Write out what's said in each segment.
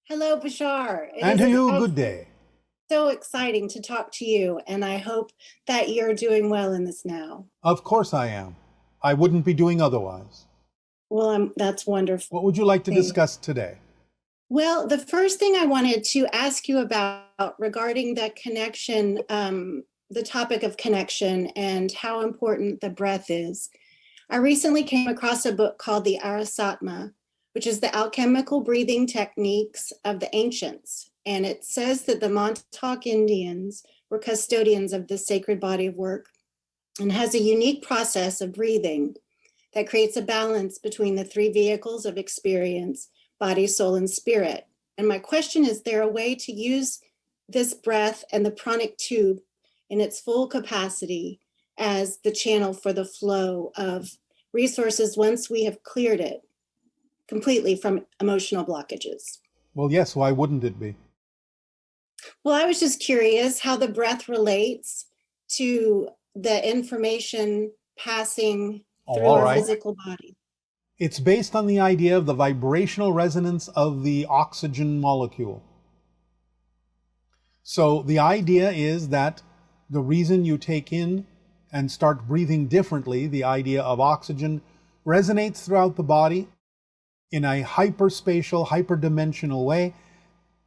Hello, Bashar. It And is to you, good day. so exciting to talk to you, and I hope that you're doing well in this now. Of course I am. I wouldn't be doing otherwise. Well, that's wonderful. What would you like to discuss today? Well, the first thing I wanted to ask you about regarding that connection, the topic of connection and how important the breath is. I recently came across a book called The Arasatma, which is the alchemical breathing techniques of the ancients. And it says that the Montauk Indians were custodians of this sacred body of work and has a unique process of breathing that creates a balance between the three vehicles of experience: body, soul, and spirit. And my question is there a way to use this breath and the pranic tube in its full capacity as the channel for the flow of resources once we have cleared it completely from emotional blockages? Well, yes, why wouldn't it be? Well, I was just curious how the breath relates to the information passing through all our right. physical body. It's based on the idea of the vibrational resonance of the oxygen molecule. So the idea is that the reason you take in and start breathing differently, the idea of oxygen, resonates throughout the body in a hyperspatial, hyperdimensional way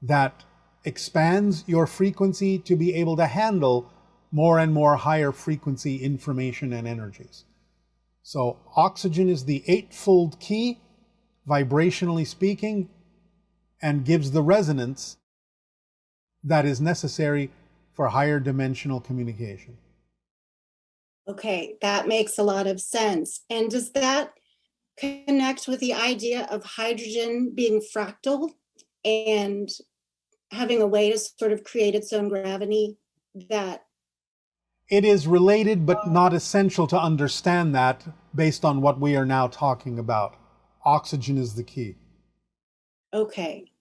that expands your frequency to be able to handle more and more higher frequency information and energies. So oxygen is the eightfold key, vibrationally speaking, and gives the resonance that is necessary for higher dimensional communication. Okay, that makes a lot of sense. And does that connect with the idea of hydrogen being fractal and having a way to sort of create its own gravity? That It is related but not essential to understand that based on what we are now talking about. Oxygen is the key. Okay.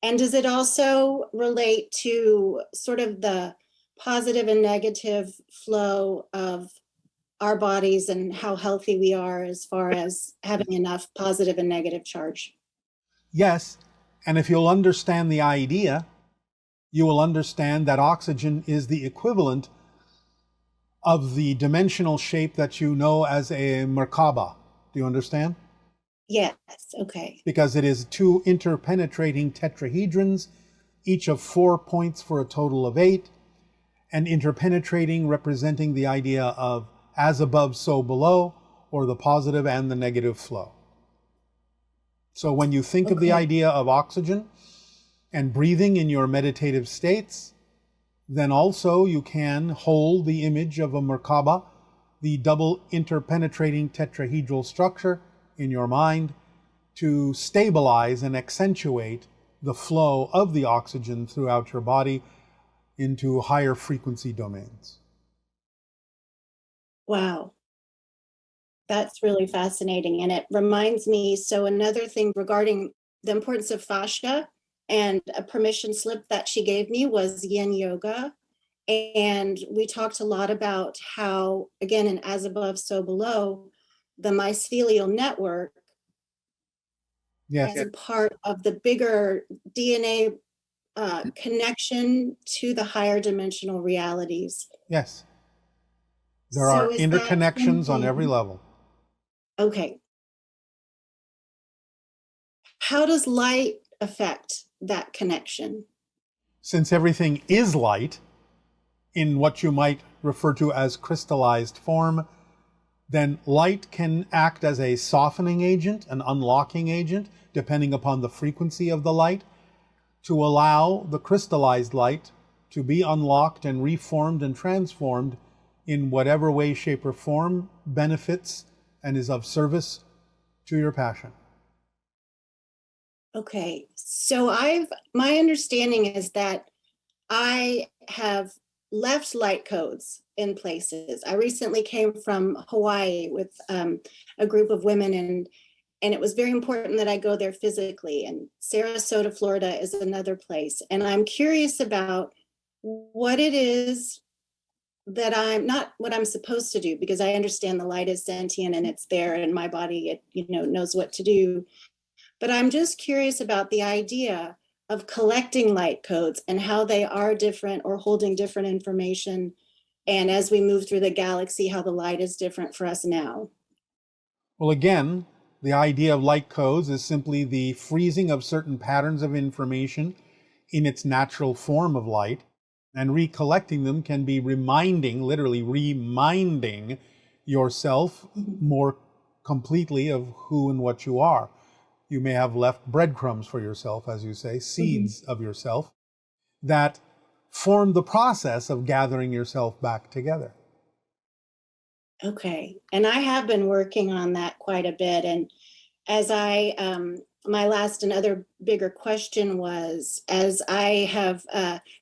And does it also relate to sort of the positive and negative flow of our bodies and how healthy we are as far as having enough positive and negative charge? Yes, and if you'll understand the idea, you will understand that oxygen is the equivalent of the dimensional shape that you know as a Merkaba. Do you understand? Yes, okay. Because it is two interpenetrating tetrahedrons, each of 4 points for a total of 8, and interpenetrating representing the idea of as above, so below, or the positive and the negative flow. So when you think of the idea of oxygen and breathing in your meditative states, then also you can hold the image of a Merkaba, the double interpenetrating tetrahedral structure in your mind, to stabilize and accentuate the flow of the oxygen throughout your body into higher frequency domains. Wow. That's really fascinating. And it reminds me, so another thing regarding the importance of fascia, and a permission slip that she gave me was yin yoga. And we talked a lot about how, again, in As Above, So Below, the mycelial network as a part of the bigger DNA connection to the higher dimensional realities. Yes. There are interconnections on every level. Okay. How does light affect that connection? Since everything is light, in what you might refer to as crystallized form, then light can act as a softening agent, an unlocking agent, depending upon the frequency of the light, to allow the crystallized light to be unlocked and reformed and transformed in whatever way, shape, or form benefits and is of service to your passion. Okay, so my understanding is that I have left light codes in places. I recently came from Hawaii with a group of women, and it was very important that I go there physically. And Sarasota, Florida is another place. And I'm curious about what it is that I'm not what I'm supposed to do, because I understand the light is sentient and it's there and my body, it knows what to do. But I'm just curious about the idea of collecting light codes and how they are different or holding different information. And as we move through the galaxy, how the light is different for us now. Well, again, the idea of light codes is simply the freezing of certain patterns of information in its natural form of light, and recollecting them can be reminding, literally reminding yourself more completely of who and what you are. You may have left breadcrumbs for yourself, as you say, seeds of yourself that form the process of gathering yourself back together. Okay. And I have been working on that quite a bit. And as my last and other bigger question was, as I have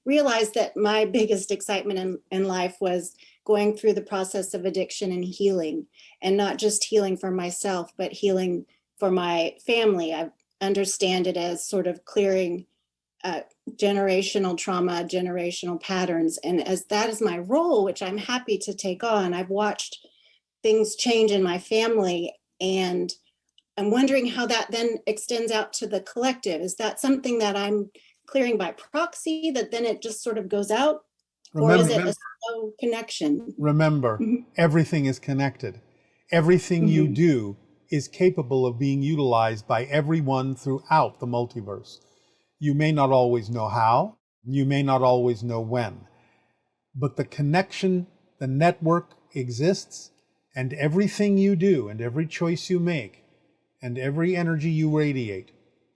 realized that my biggest excitement in life was going through the process of addiction and healing, and not just healing for myself, but healing for my family. I understand it as sort of clearing generational trauma, generational patterns. And as that is my role, which I'm happy to take on, I've watched things change in my family, and I'm wondering how that then extends out to the collective. Is that something that I'm clearing by proxy, that then it just sort of goes out? Or is it a slow connection? Remember, everything is connected. Everything you do is capable of being utilized by everyone throughout the multiverse. You may not always know how, you may not always know when, but the connection, the network exists, and everything you do and every choice you make and every energy you radiate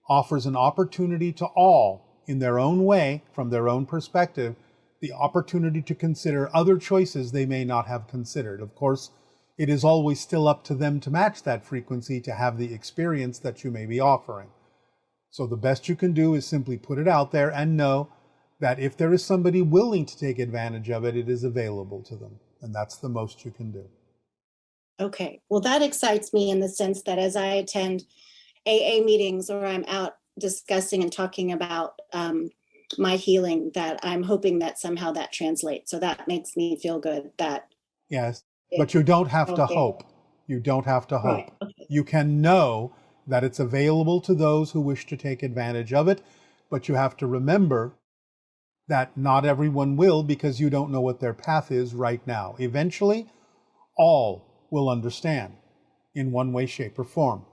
offers an opportunity to all, in their own way, from their own perspective, the opportunity to consider other choices they may not have considered. Of course, it is always still up to them to match that frequency to have the experience that you may be offering. So the best you can do is simply put it out there and know that if there is somebody willing to take advantage of it, it is available to them. And that's the most you can do. Okay. Well, that excites me in the sense that as I attend AA meetings or I'm out discussing and talking about my healing, that I'm hoping that somehow that translates. So that makes me feel good that. Yes, but you don't have to hope. You don't have to hope. Right. Okay. You can know that it's available to those who wish to take advantage of it, but you have to remember that not everyone will, because you don't know what their path is right now. Eventually, all will understand in one way, shape, or form.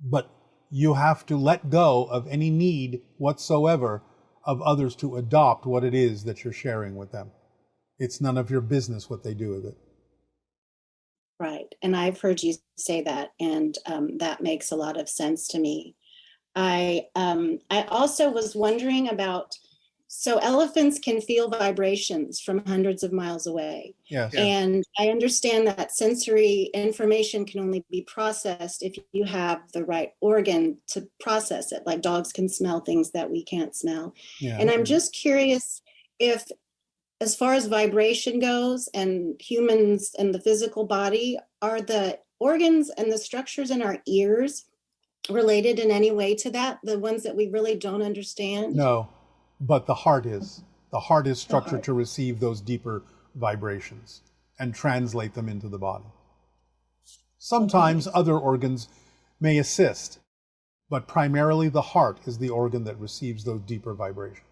But you have to let go of any need whatsoever of others to adopt what it is that you're sharing with them. It's none of your business what they do with it. Right. And I've heard you say that, and that makes a lot of sense to me. I also was wondering about, so elephants can feel vibrations from hundreds of miles away. Yes. And I understand that sensory information can only be processed if you have the right organ to process it. Like dogs can smell things that we can't smell. Yeah. And I'm just curious if, as far as vibration goes and humans and the physical body, are the organs and the structures in our ears related in any way to that? The ones that we really don't understand? No, but the heart is. The heart is structured to receive those deeper vibrations and translate them into the body. Sometimes other organs may assist, but primarily the heart is the organ that receives those deeper vibrations.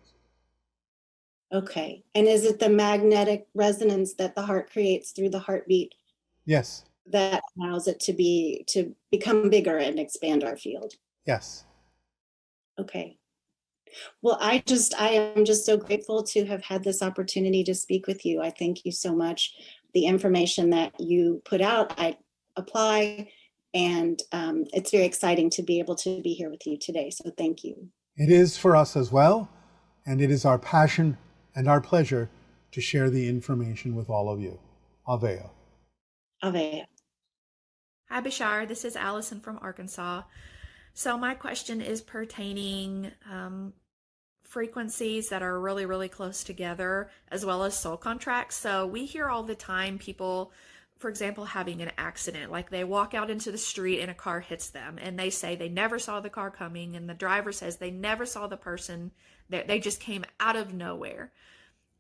Okay. And is it the magnetic resonance that the heart creates through the heartbeat? Yes. That allows it to become bigger and expand our field? Yes. Okay. Well, I am just so grateful to have had this opportunity to speak with you. I thank you so much. The information that you put out, I apply, and it's very exciting to be able to be here with you today. So thank you. It is for us as well, and it is our passion and our pleasure to share the information with all of you. Aveo. Aveo. Hi, Bashar. This is Allison from Arkansas. So my question is pertaining frequencies that are really, really close together, as well as soul contracts. So we hear all the time people, for example, having an accident, like they walk out into the street and a car hits them, and they say they never saw the car coming, and the driver says they never saw the person, they just came out of nowhere.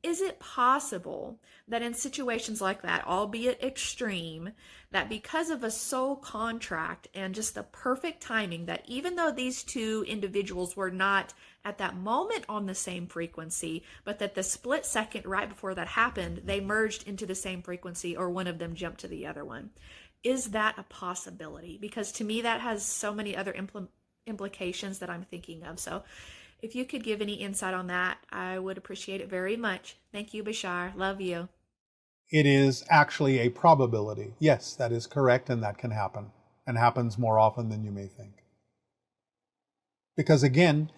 Is it possible that in situations like that, albeit extreme, that because of a soul contract and just the perfect timing, that even though these two individuals were not at that moment on the same frequency, but that the split second right before that happened, they merged into the same frequency, or one of them jumped to the other one? Is that a possibility? Because to me, that has so many other implications that I'm thinking of. So if you could give any insight on that, I would appreciate it very much. Thank you, Bashar. Love you. It is actually a probability. Yes, that is correct, and that can happen, and happens more often than you may think. Because again,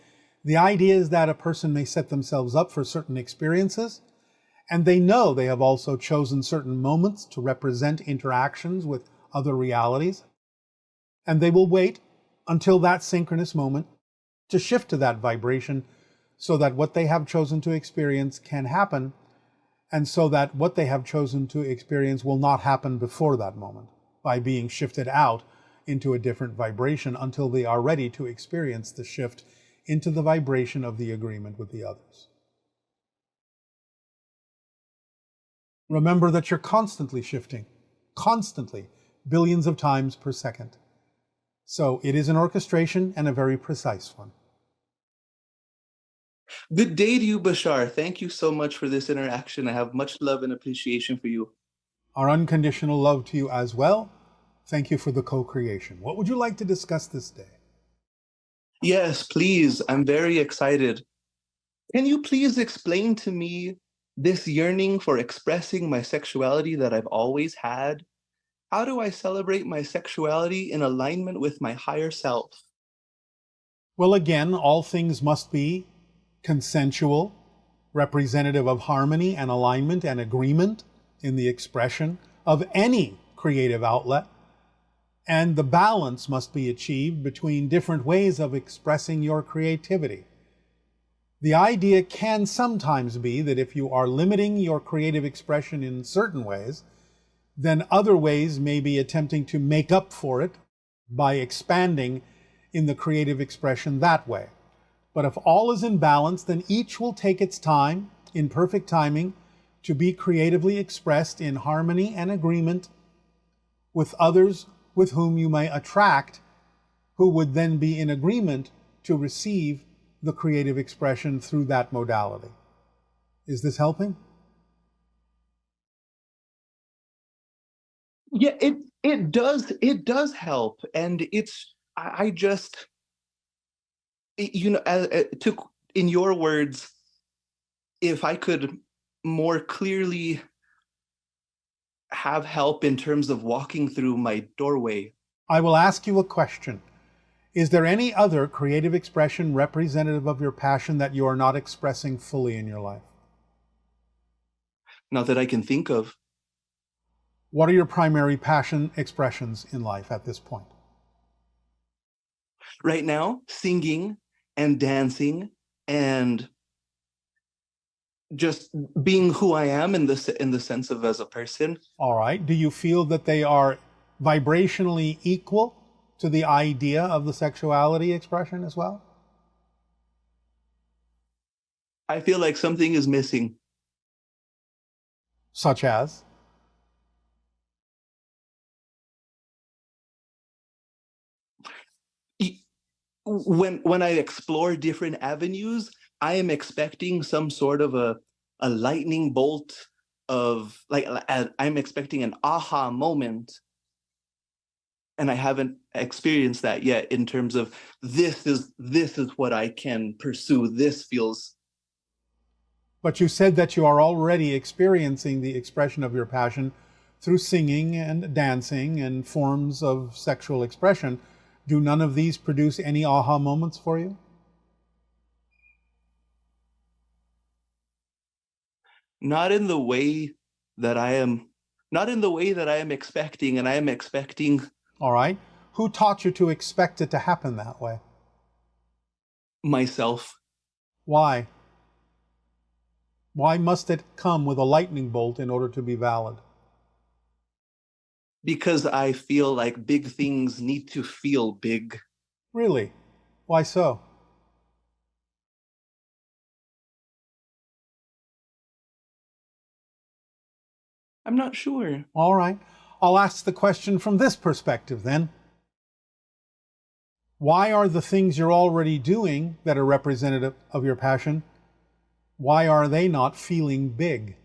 the idea is that a person may set themselves up for certain experiences, and they know they have also chosen certain moments to represent interactions with other realities, and they will wait until that synchronous moment to shift to that vibration so that what they have chosen to experience can happen, and so that what they have chosen to experience will not happen before that moment by being shifted out into a different vibration until they are ready to experience the shift into the vibration of the agreement with the others. Remember that you're constantly shifting, constantly, billions of times per second. So it is an orchestration, and a very precise one. Good day to you, Bashar. Thank you so much for this interaction. I have much love and appreciation for you. Our unconditional love to you as well. Thank you for the co-creation. What would you like to discuss this day? Yes, please. I'm very excited. Can you please explain to me this yearning for expressing my sexuality that I've always had? How do I celebrate my sexuality in alignment with my higher self? Well, again, all things must be consensual, representative of harmony and alignment and agreement in the expression of any creative outlet. And the balance must be achieved between different ways of expressing your creativity. The idea can sometimes be that if you are limiting your creative expression in certain ways, then other ways may be attempting to make up for it by expanding in the creative expression that way. But if all is in balance, then each will take its time, in perfect timing, to be creatively expressed in harmony and agreement with others with whom you may attract, who would then be in agreement to receive the creative expression through that modality. Is this helping? Yeah, it does help, and I just to in your words, if I could more clearly have help in terms of walking through my doorway. I will ask you a question. Is there any other creative expression representative of your passion that you are not expressing fully in your life? Not that I can think of. What are your primary passion expressions in life at this point? Right now, singing and dancing and just being who I am in the sense of as a person. All right. Do you feel that they are vibrationally equal to the idea of the sexuality expression as well? I feel like something is missing. Such as? When I explore different avenues, I am expecting some sort of a lightning bolt of like I'm expecting an aha moment, and I haven't experienced that yet in terms of this is what I can pursue. This feels. But you said that you are already experiencing the expression of your passion through singing and dancing and forms of sexual expression. Do none of these produce any aha moments for you? Not in the way that I am, not in the way that I am expecting, and I am expecting. All right. Who taught you to expect it to happen that way? Myself. Why? Why must it come with a lightning bolt in order to be valid? Because I feel like big things need to feel big. Really? Why so? I'm not sure. All right. I'll ask the question from this perspective then. Why are the things you're already doing that are representative of your passion, why are they not feeling big?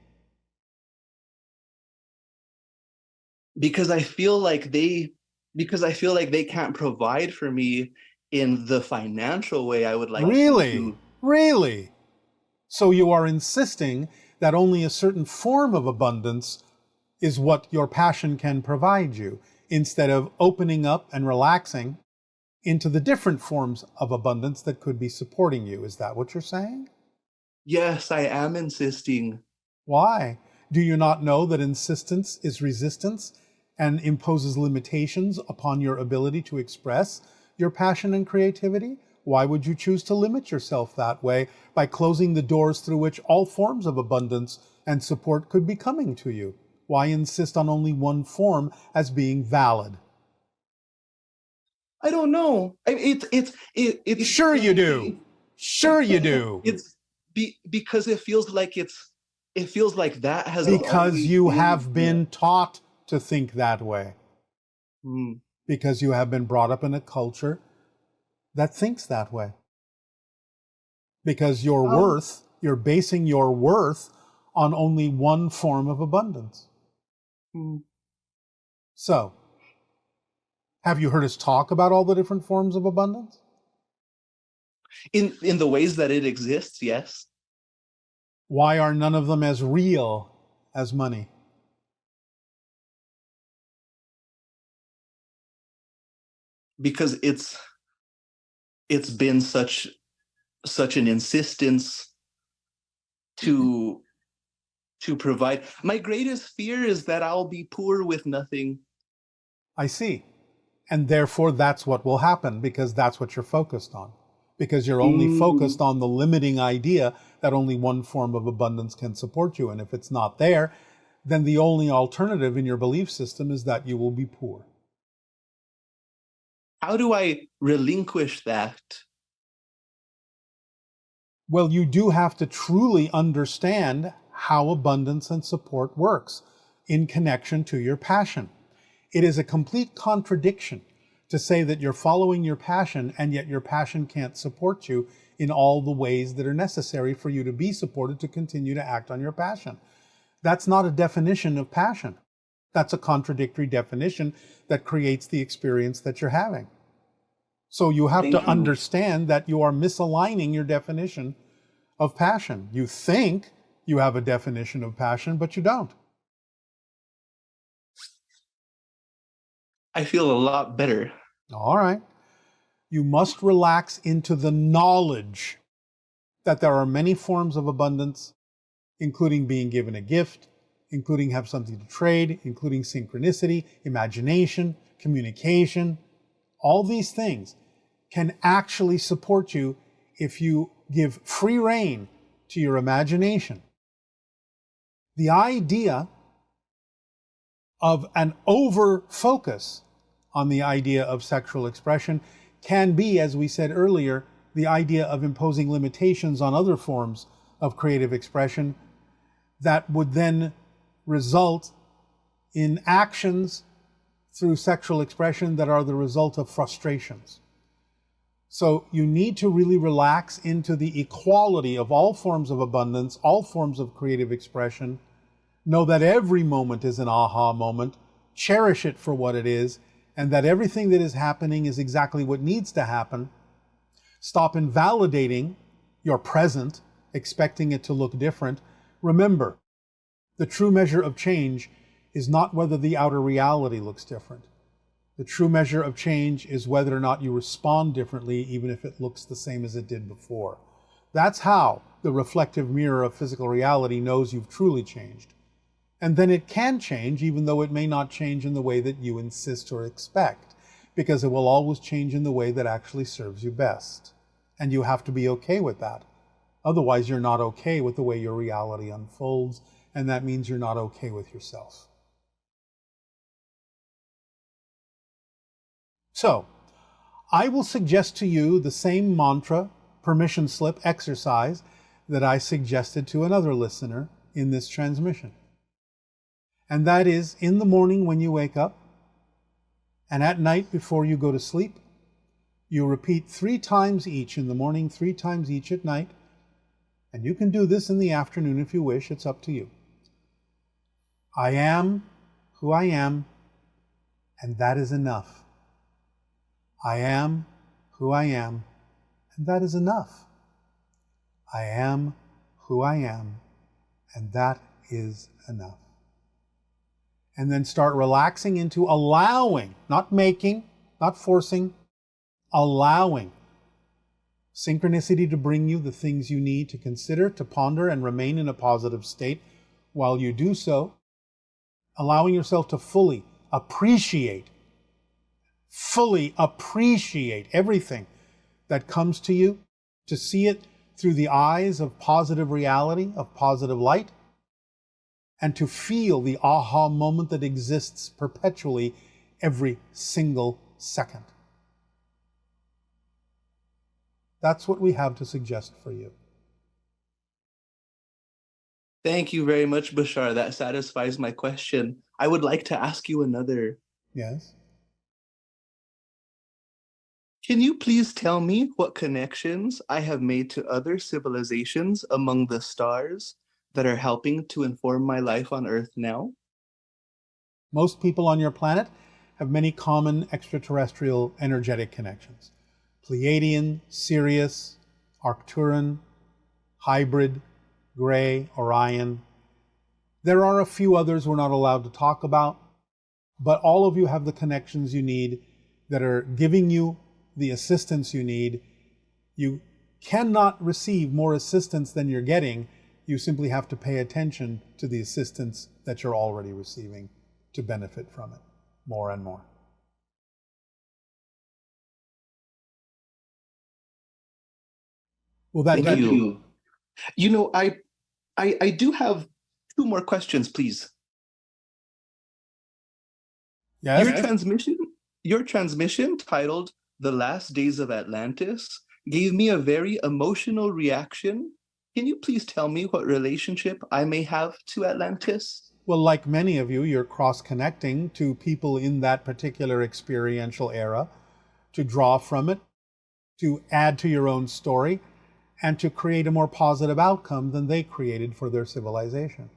Because I feel like they can't provide for me in the financial way I would like them Really? to. Really? So you are insisting that only a certain form of abundance is what your passion can provide you, instead of opening up and relaxing into the different forms of abundance that could be supporting you. Is that what you're saying? Yes, I am insisting. Why? Do you not know that insistence is resistance and imposes limitations upon your ability to express your passion and creativity? Why would you choose to limit yourself that way by closing the doors through which all forms of abundance and support could be coming to you? Why insist on only one form as being valid? I don't know. It's Sure you do. Sure you do. because it feels like that has Because always you been. have been taught to think that way. Mm. Because you have been brought up in a culture that thinks that way. Because you're basing your worth on only one form of abundance. Mm. So, have you heard us talk about all the different forms of abundance? In the ways that it exists, yes. Why are none of them as real as money? Because it's been such an insistence to provide. My greatest fear is that I'll be poor with nothing. I see. And therefore that's what will happen, because that's what you're focused on. Because you're only focused on the limiting idea that only one form of abundance can support you. And if it's not there, then the only alternative in your belief system is that you will be poor. How do I relinquish that? Well, you do have to truly understand how abundance and support works in connection to your passion. It is a complete contradiction to say that you're following your passion and yet your passion can't support you in all the ways that are necessary for you to be supported to continue to act on your passion. That's not a definition of passion. That's a contradictory definition that creates the experience that you're having. So you have to understand that you are misaligning your definition of passion. You think you have a definition of passion, but you don't. I feel a lot better. All right. You must relax into the knowledge that there are many forms of abundance, including being given a gift, including have something to trade, including synchronicity, imagination, communication. All these things can actually support you if you give free rein to your imagination. The idea of an over-focus on the idea of sexual expression can be, as we said earlier, the idea of imposing limitations on other forms of creative expression that would then result in actions through sexual expression that are the result of frustrations. So you need to really relax into the equality of all forms of abundance, all forms of creative expression. Know that every moment is an aha moment. Cherish it for what it is, and that everything that is happening is exactly what needs to happen. Stop invalidating your present, expecting it to look different. Remember, the true measure of change is not whether the outer reality looks different. The true measure of change is whether or not you respond differently, even if it looks the same as it did before. That's how the reflective mirror of physical reality knows you've truly changed. And then it can change, even though it may not change in the way that you insist or expect, because it will always change in the way that actually serves you best. And you have to be okay with that. Otherwise, you're not okay with the way your reality unfolds, and that means you're not okay with yourself. So, I will suggest to you the same mantra, permission slip exercise that I suggested to another listener in this transmission. And that is in the morning when you wake up, and at night before you go to sleep. You repeat 3 times each in the morning, 3 times each at night. And you can do this in the afternoon if you wish, it's up to you. I am who I am, and that is enough. I am who I am, and that is enough. I am who I am, and that is enough. And then start relaxing into allowing, not making, not forcing, allowing synchronicity to bring you the things you need to consider, to ponder, and remain in a positive state while you do so, allowing yourself to fully appreciate everything that comes to you, to see it through the eyes of positive reality, of positive light, and to feel the aha moment that exists perpetually every single second. That's what we have to suggest for you. Thank you very much, Bashar. That satisfies my question. I would like to ask you another. Yes? Can you please tell me what connections I have made to other civilizations among the stars that are helping to inform my life on Earth now? Most people on your planet have many common extraterrestrial energetic connections. Pleiadian, Sirius, Arcturan, Hybrid, Gray, Orion. There are a few others we're not allowed to talk about, but all of you have the connections you need that are giving you the assistance you need. You cannot receive more assistance than you're getting. You simply have to pay attention to the assistance that you're already receiving to benefit from it more and more. Well, Thank you. You know, I do have 2 more questions, please. Yes? Your transmission titled The Last Days of Atlantis gave me a very emotional reaction. Can you please tell me what relationship I may have to Atlantis? Well, like many of you, you're cross-connecting to people in that particular experiential era to draw from it, to add to your own story, and to create a more positive outcome than they created for their civilization.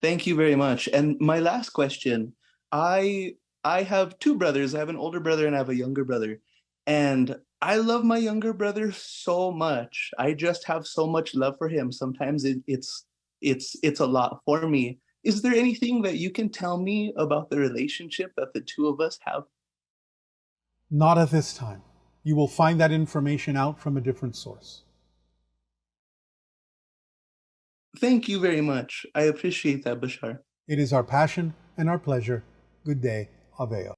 Thank you very much. And my last question, I I have 2 brothers. I have an older brother and I have a younger brother. And I love my younger brother so much. I just have so much love for him. Sometimes it's a lot for me. Is there anything that you can tell me about the relationship that the 2 of us have? Not at this time. You will find that information out from a different source. Thank you very much. I appreciate that, Bashar. It is our passion and our pleasure. Good day. Aveo.